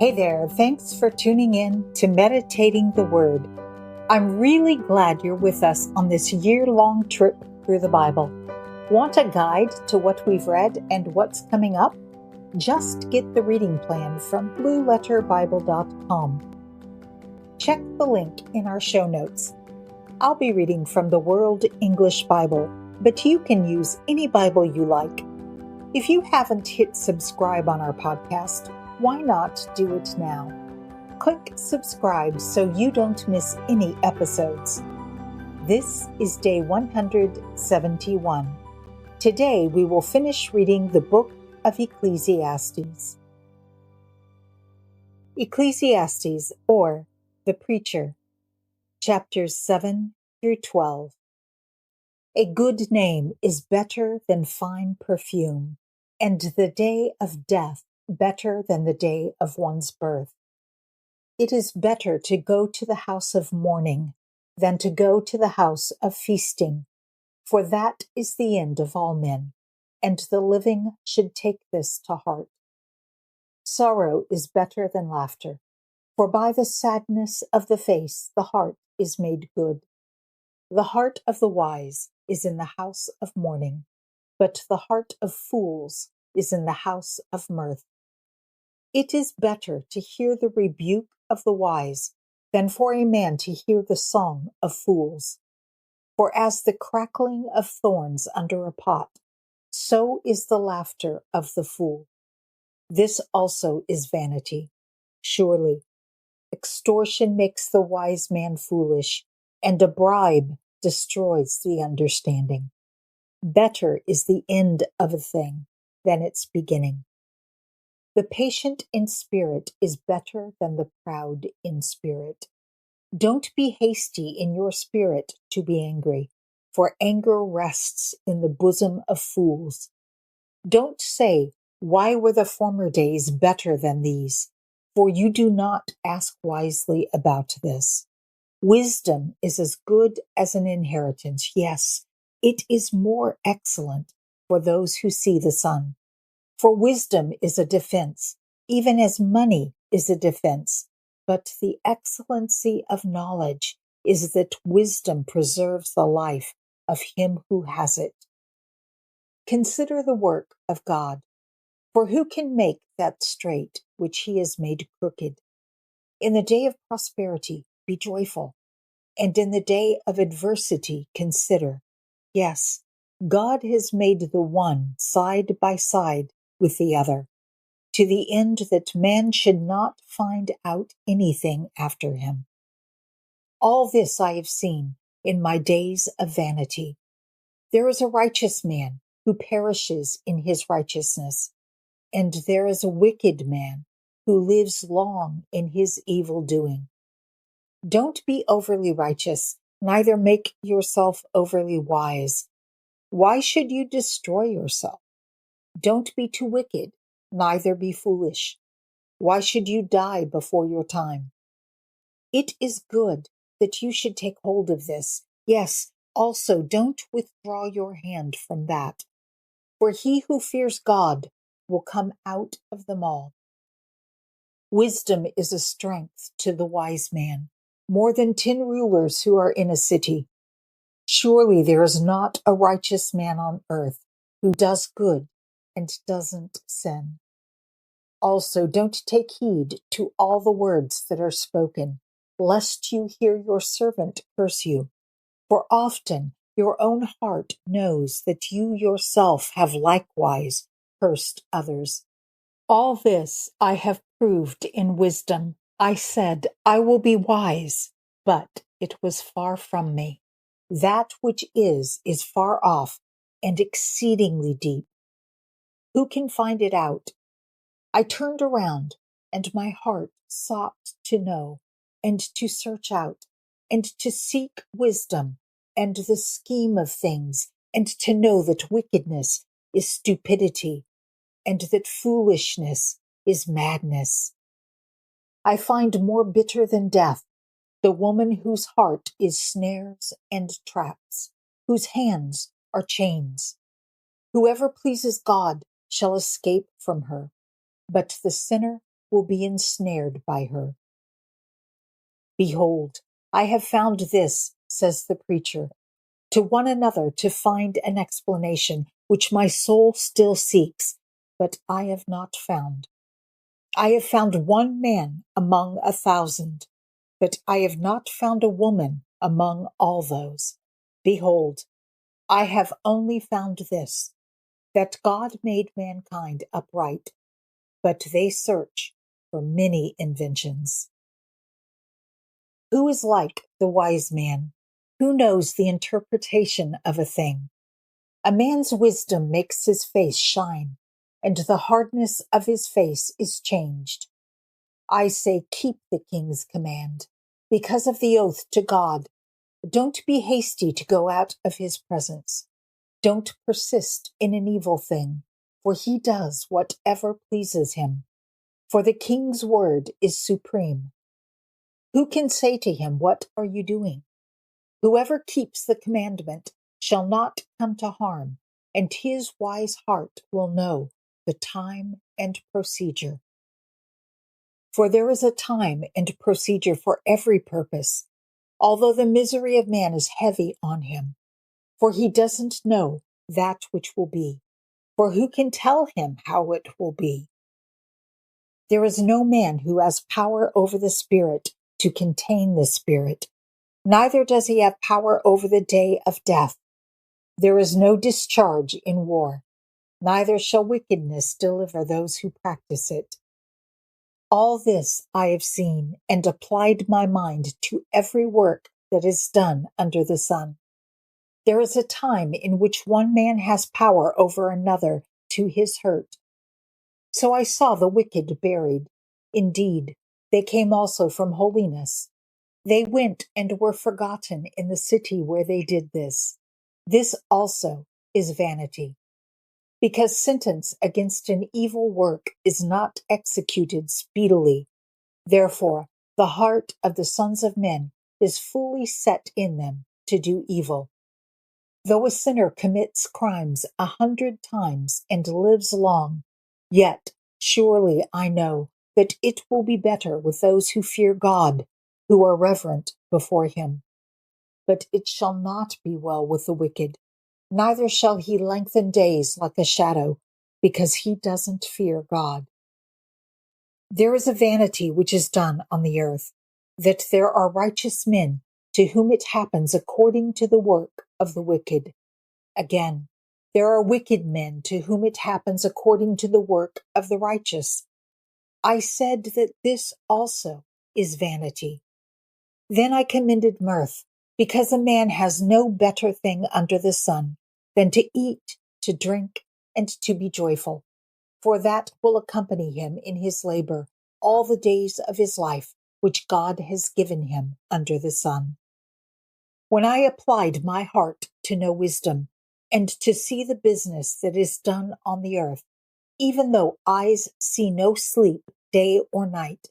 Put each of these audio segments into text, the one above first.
Hey there, thanks for tuning in to Meditating the Word. I'm really glad you're with us on this year-long trip through the Bible. Want a guide to what we've read and what's coming up? Just get the reading plan from blueletterbible.com. Check the link in our show notes. I'll be reading from the World English Bible, but you can use any Bible you like. If you haven't hit subscribe on our podcast, why not do it now? Click subscribe so you don't miss any episodes. This is day 171. Today we will finish reading the book of Ecclesiastes. Ecclesiastes, or The Preacher, chapters 7 through 12. A good name is better than fine perfume, and the day of death better than the day of one's birth. It is better to go to the house of mourning than to go to the house of feasting, for that is the end of all men, and the living should take this to heart. Sorrow is better than laughter, for by the sadness of the face the heart is made good. The heart of the wise is in the house of mourning, but the heart of fools is in the house of mirth. It is better to hear the rebuke of the wise than for a man to hear the song of fools. For as the crackling of thorns under a pot, so is the laughter of the fool. This also is vanity. Surely, extortion makes the wise man foolish, and a bribe destroys the understanding. Better is the end of a thing than its beginning. The patient in spirit is better than the proud in spirit. Don't be hasty in your spirit to be angry, for anger rests in the bosom of fools. Don't say, "Why were the former days better than these?" For you do not ask wisely about this. Wisdom is as good as an inheritance. Yes, it is more excellent for those who see the sun. For wisdom is a defense, even as money is a defense. But the excellency of knowledge is that wisdom preserves the life of him who has it. Consider the work of God, for who can make that straight which he has made crooked? In the day of prosperity, be joyful, and in the day of adversity, consider. Yes, God has made the one side by side with the other, to the end that man should not find out anything after him. All this I have seen in my days of vanity. There is a righteous man who perishes in his righteousness, and there is a wicked man who lives long in his evil doing. Don't be overly righteous, neither make yourself overly wise. Why should you destroy yourself? Don't be too wicked, neither be foolish. Why should you die before your time? It is good that you should take hold of this. Yes, also don't withdraw your hand from that. For he who fears God will come out of them all. Wisdom is a strength to the wise man, more than 10 rulers who are in a city. Surely there is not a righteous man on earth who does good and doesn't sin. Also, don't take heed to all the words that are spoken, lest you hear your servant curse you. For often your own heart knows that you yourself have likewise cursed others. All this I have proved in wisdom. I said, I will be wise, but it was far from me. That which is far off and exceedingly deep. Who can find it out? I turned around, and my heart sought to know, and to search out, and to seek wisdom, and the scheme of things, and to know that wickedness is stupidity, and that foolishness is madness. I find more bitter than death the woman whose heart is snares and traps, whose hands are chains. Whoever pleases God shall escape from her, but the sinner will be ensnared by her. Behold, I have found this, says the preacher, to one another to find an explanation which my soul still seeks, but I have not found. I have found one man among 1,000, but I have not found a woman among all those. Behold, I have only found this, that God made mankind upright, but they search for many inventions. Who is like the wise man? Who knows the interpretation of a thing? A man's wisdom makes his face shine, and the hardness of his face is changed. I say, keep the king's command, because of the oath to God. Don't be hasty to go out of his presence. Don't persist in an evil thing, for he does whatever pleases him. For the king's word is supreme. Who can say to him, what are you doing? Whoever keeps the commandment shall not come to harm, and his wise heart will know the time and procedure. For there is a time and procedure for every purpose, although the misery of man is heavy on him, for he doesn't know that which will be. For who can tell him how it will be? There is no man who has power over the Spirit to contain the Spirit, neither does he have power over the day of death. There is no discharge in war, neither shall wickedness deliver those who practice it. All this I have seen and applied my mind to every work that is done under the sun. There is a time in which one man has power over another to his hurt. So I saw the wicked buried. Indeed, they came also from holiness. They went and were forgotten in the city where they did this. This also is vanity. Because sentence against an evil work is not executed speedily. Therefore, the heart of the sons of men is fully set in them to do evil. Though a sinner commits crimes 100 times and lives long, yet surely I know that it will be better with those who fear God, who are reverent before him. But it shall not be well with the wicked, neither shall he lengthen days like a shadow, because he doesn't fear God. There is a vanity which is done on the earth, that there are righteous men to whom it happens according to the work of the wicked. Again, there are wicked men to whom it happens according to the work of the righteous. I said that this also is vanity. Then I commended mirth, because a man has no better thing under the sun than to eat, to drink, and to be joyful, for that will accompany him in his labor all the days of his life, which God has given him under the sun. When I applied my heart to know wisdom, and to see the business that is done on the earth, even though eyes see no sleep day or night,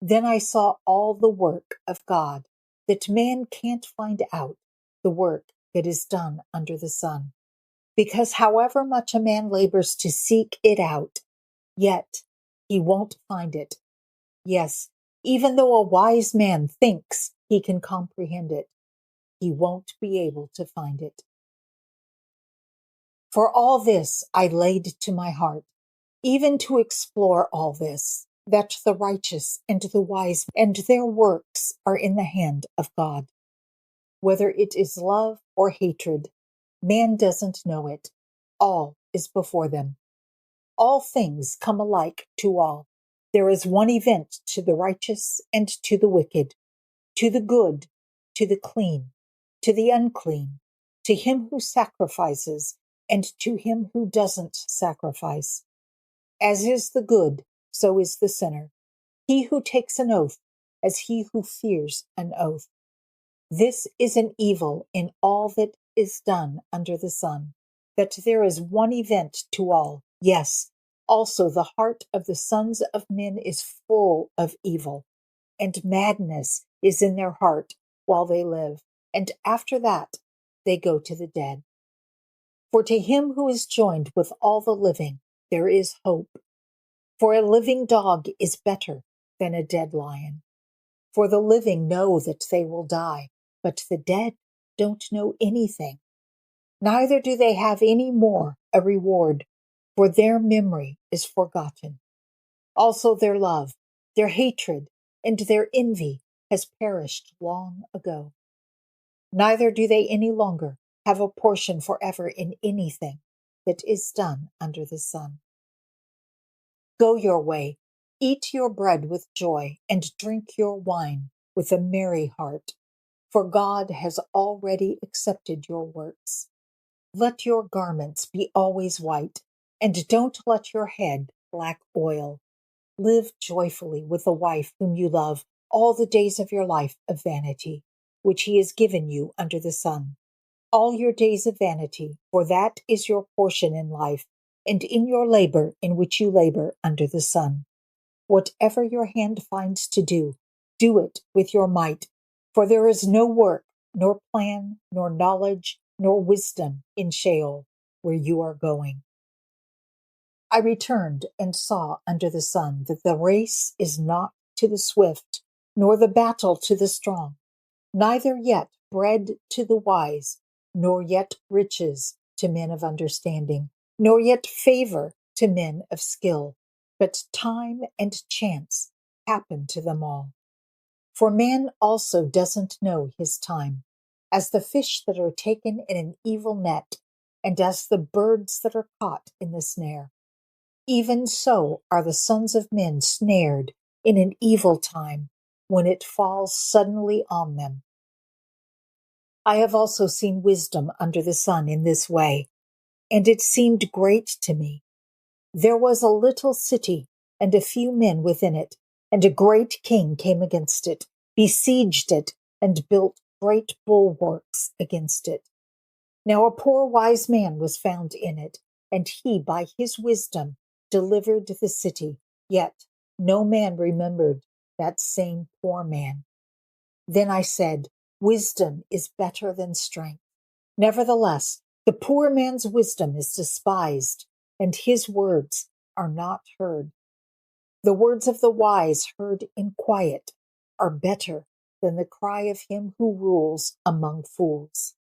then I saw all the work of God, that man can't find out the work that is done under the sun. Because however much a man labors to seek it out, yet he won't find it. Yes, even though a wise man thinks he can comprehend it, he won't be able to find it. For all this I laid to my heart, even to explore all this, that the righteous and the wise and their works are in the hand of God. Whether it is love or hatred, man doesn't know it. All is before them. All things come alike to all. There is one event to the righteous and to the wicked, to the good, to the clean, to the unclean, to him who sacrifices, and to him who doesn't sacrifice. As is the good, so is the sinner. He who takes an oath, as he who fears an oath. This is an evil in all that is done under the sun, that there is one event to all. Yes, also the heart of the sons of men is full of evil, and madness is in their heart while they live, and after that they go to the dead. For to him who is joined with all the living, there is hope. For a living dog is better than a dead lion. For the living know that they will die, but the dead don't know anything. Neither do they have any more a reward, for their memory is forgotten. Also their love, their hatred, and their envy has perished long ago. Neither do they any longer have a portion forever in anything that is done under the sun. Go your way, eat your bread with joy, and drink your wine with a merry heart, for God has already accepted your works. Let your garments be always white, and don't let your head lack oil. Live joyfully with the wife whom you love all the days of your life of vanity, which he has given you under the sun. All your days of vanity, for that is your portion in life, and in your labor in which you labor under the sun. Whatever your hand finds to do, do it with your might, for there is no work, nor plan, nor knowledge, nor wisdom in Sheol, where you are going. I returned and saw under the sun that the race is not to the swift, nor the battle to the strong, neither yet bread to the wise, nor yet riches to men of understanding, nor yet favor to men of skill, but time and chance happen to them all. For man also doesn't know his time, as the fish that are taken in an evil net, and as the birds that are caught in the snare. Even so are the sons of men snared in an evil time, when it falls suddenly on them. I have also seen wisdom under the sun in this way, and it seemed great to me. There was a little city, and a few men within it, and a great king came against it, besieged it, and built great bulwarks against it. Now a poor wise man was found in it, and he by his wisdom delivered the city, yet no man remembered that same poor man. Then I said, wisdom is better than strength. Nevertheless, the poor man's wisdom is despised, and his words are not heard. The words of the wise heard in quiet are better than the cry of him who rules among fools.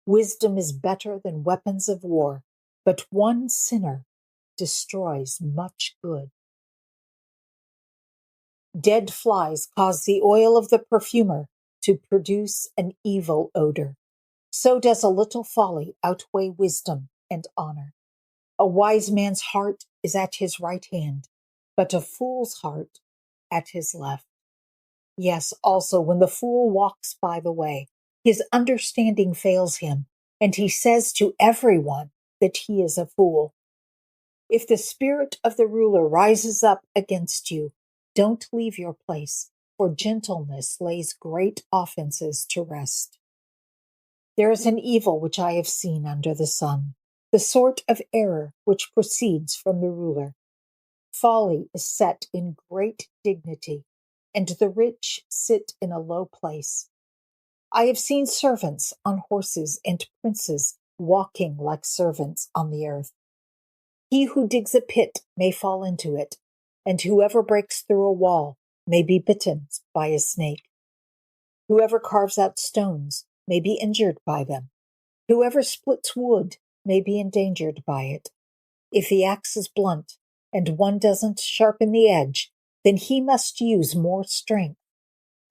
Wisdom is better than weapons of war, but one sinner destroys much good. Dead flies cause the oil of the perfumer to produce an evil odor. So does a little folly outweigh wisdom and honor. A wise man's heart is at his right hand, but a fool's heart at his left. Yes, also when the fool walks by the way, his understanding fails him, and he says to everyone that he is a fool. If the spirit of the ruler rises up against you, don't leave your place, for gentleness lays great offenses to rest. There is an evil which I have seen under the sun, the sort of error which proceeds from the ruler. Folly is set in great dignity, and the rich sit in a low place. I have seen servants on horses and princes walking like servants on the earth. He who digs a pit may fall into it, and whoever breaks through a wall may be bitten by a snake. Whoever carves out stones may be injured by them. Whoever splits wood may be endangered by it. If the axe is blunt and one doesn't sharpen the edge, then he must use more strength,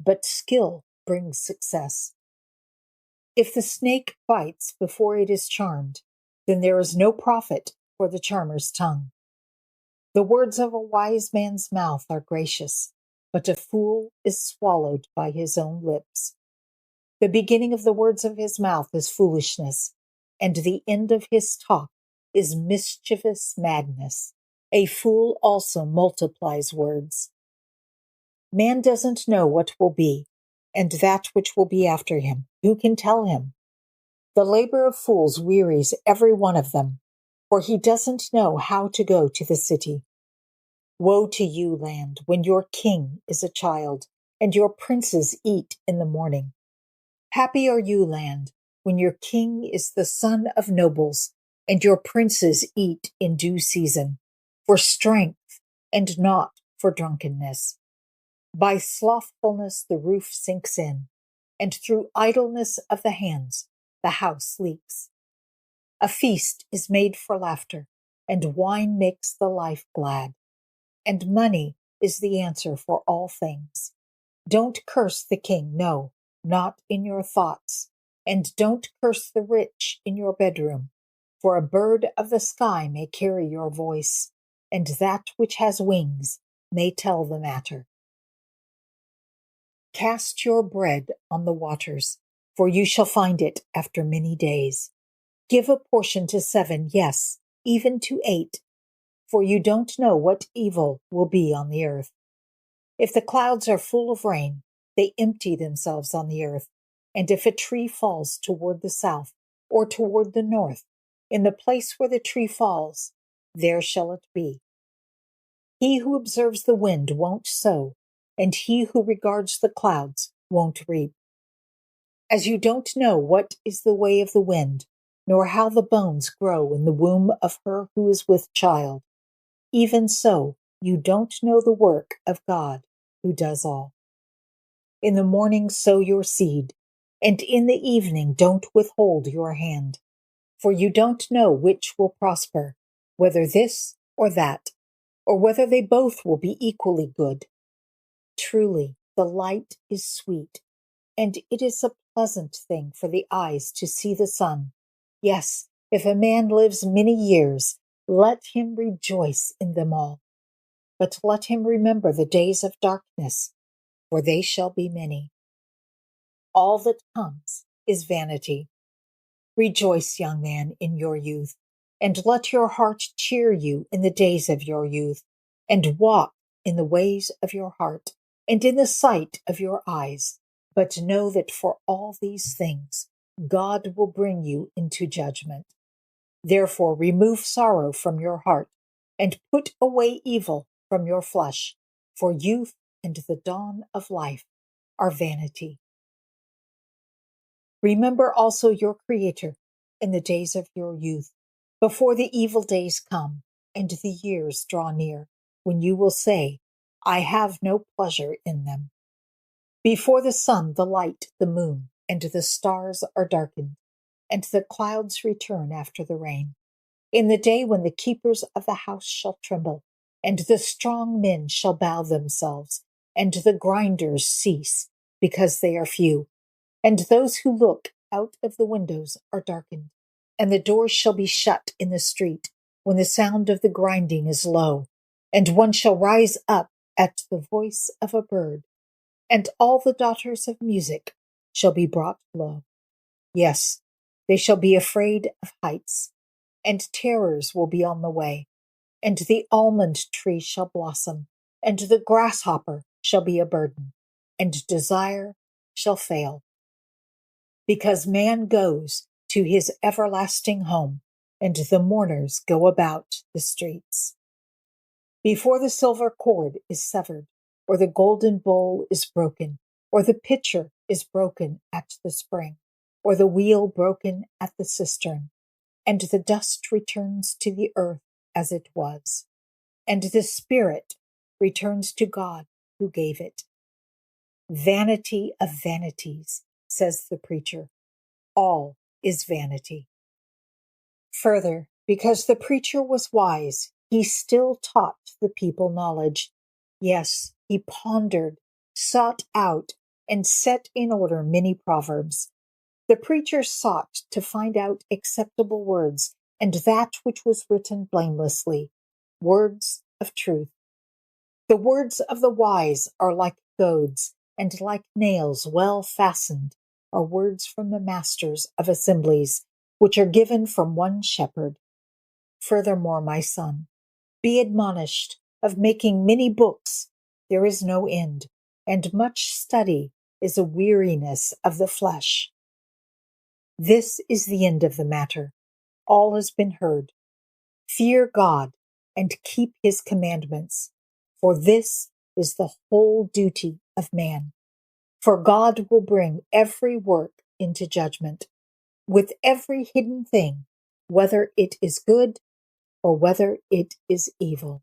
but skill brings success. If the snake bites before it is charmed, then there is no profit for the charmer's tongue. The words of a wise man's mouth are gracious, but a fool is swallowed by his own lips. The beginning of the words of his mouth is foolishness, and the end of his talk is mischievous madness. A fool also multiplies words. Man doesn't know what will be, and that which will be after him. Who can tell him? The labor of fools wearies every one of them, for he doesn't know how to go to the city. Woe to you, land, when your king is a child, and your princes eat in the morning. Happy are you, land, when your king is the son of nobles, and your princes eat in due season. For strength and not for drunkenness. By slothfulness the roof sinks in, and through idleness of the hands the house leaks. A feast is made for laughter, and wine makes the life glad, and money is the answer for all things. Don't curse the king, no, not in your thoughts, and don't curse the rich in your bedroom, for a bird of the sky may carry your voice, and that which has wings may tell the matter. Cast your bread on the waters, for you shall find it after many days. Give a portion to 7, yes, even to 8, for you don't know what evil will be on the earth. If the clouds are full of rain, they empty themselves on the earth, and if a tree falls toward the south or toward the north, in the place where the tree falls, there shall it be. He who observes the wind won't sow, and he who regards the clouds won't reap. As you don't know what is the way of the wind, nor how the bones grow in the womb of her who is with child, even so you don't know the work of God who does all. In the morning sow your seed, and in the evening don't withhold your hand, for you don't know which will prosper, whether this or that, or whether they both will be equally good. Truly, the light is sweet, and it is a pleasant thing for the eyes to see the sun. Yes, if a man lives many years, let him rejoice in them all. But let him remember the days of darkness, for they shall be many. All that comes is vanity. Rejoice, young man, in your youth, and let your heart cheer you in the days of your youth, and walk in the ways of your heart, and in the sight of your eyes. But know that for all these things God will bring you into judgment. Therefore remove sorrow from your heart, and put away evil from your flesh, for youth and the dawn of life are vanity. Remember also your Creator in the days of your youth, before the evil days come, and the years draw near, when you will say, I have no pleasure in them. Before the sun, the light, the moon, and the stars are darkened, and the clouds return after the rain. In the day when the keepers of the house shall tremble, and the strong men shall bow themselves, and the grinders cease, because they are few, and those who look out of the windows are darkened, and the doors shall be shut in the street, when the sound of the grinding is low, and one shall rise up at the voice of a bird, and all the daughters of music shall be brought low. Yes, they shall be afraid of heights, and terrors will be on the way, and the almond tree shall blossom, and the grasshopper shall be a burden, and desire shall fail. Because man goes to his everlasting home, and the mourners go about the streets. Before the silver cord is severed, or the golden bowl is broken, or the pitcher is broken at the spring, or the wheel broken at the cistern, and the dust returns to the earth as it was, and the spirit returns to God who gave it. Vanity of vanities, says the preacher. All is vanity. Further, because the preacher was wise, he still taught the people knowledge. Yes, he pondered, sought out, and set in order many proverbs. The preacher sought to find out acceptable words, and that which was written blamelessly, words of truth. The words of the wise are like goads, and like nails well fastened are words from the masters of assemblies, which are given from one shepherd. Furthermore, my son, be admonished of making many books. There is no end, and much study is a weariness of the flesh. This is the end of the matter. All has been heard. Fear God and keep his commandments, for this is the whole duty of man. For God will bring every work into judgment, with every hidden thing, whether it is good or whether it is evil.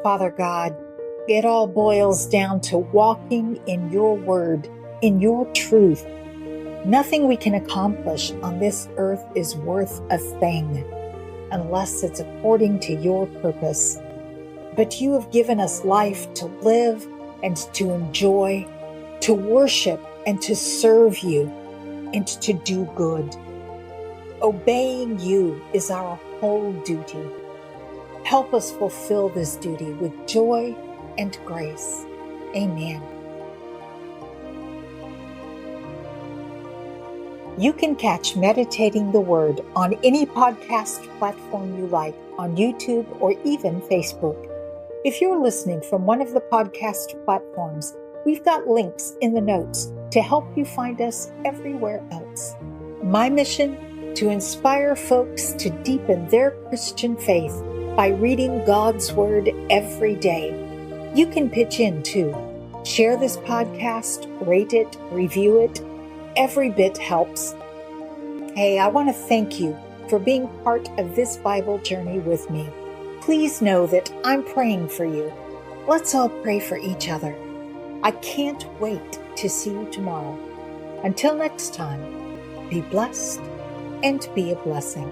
Father God, it all boils down to walking in your word, in your truth. Nothing we can accomplish on this earth is worth a thing unless it's according to your purpose. But you have given us life to live and to enjoy, to worship and to serve you, and to do good. Obeying you is our whole duty. Help us fulfill this duty with joy and grace. Amen. You can catch Meditating the Word on any podcast platform you like, on YouTube or even Facebook. If you're listening from one of the podcast platforms, we've got links in the notes to help you find us everywhere else. My mission? To inspire folks to deepen their Christian faith by reading God's Word every day. You can pitch in too. Share this podcast, rate it, review it. Every bit helps. Hey, I want to thank you for being part of this Bible journey with me. Please know that I'm praying for you. Let's all pray for each other. I can't wait to see you tomorrow. Until next time, be blessed and be a blessing.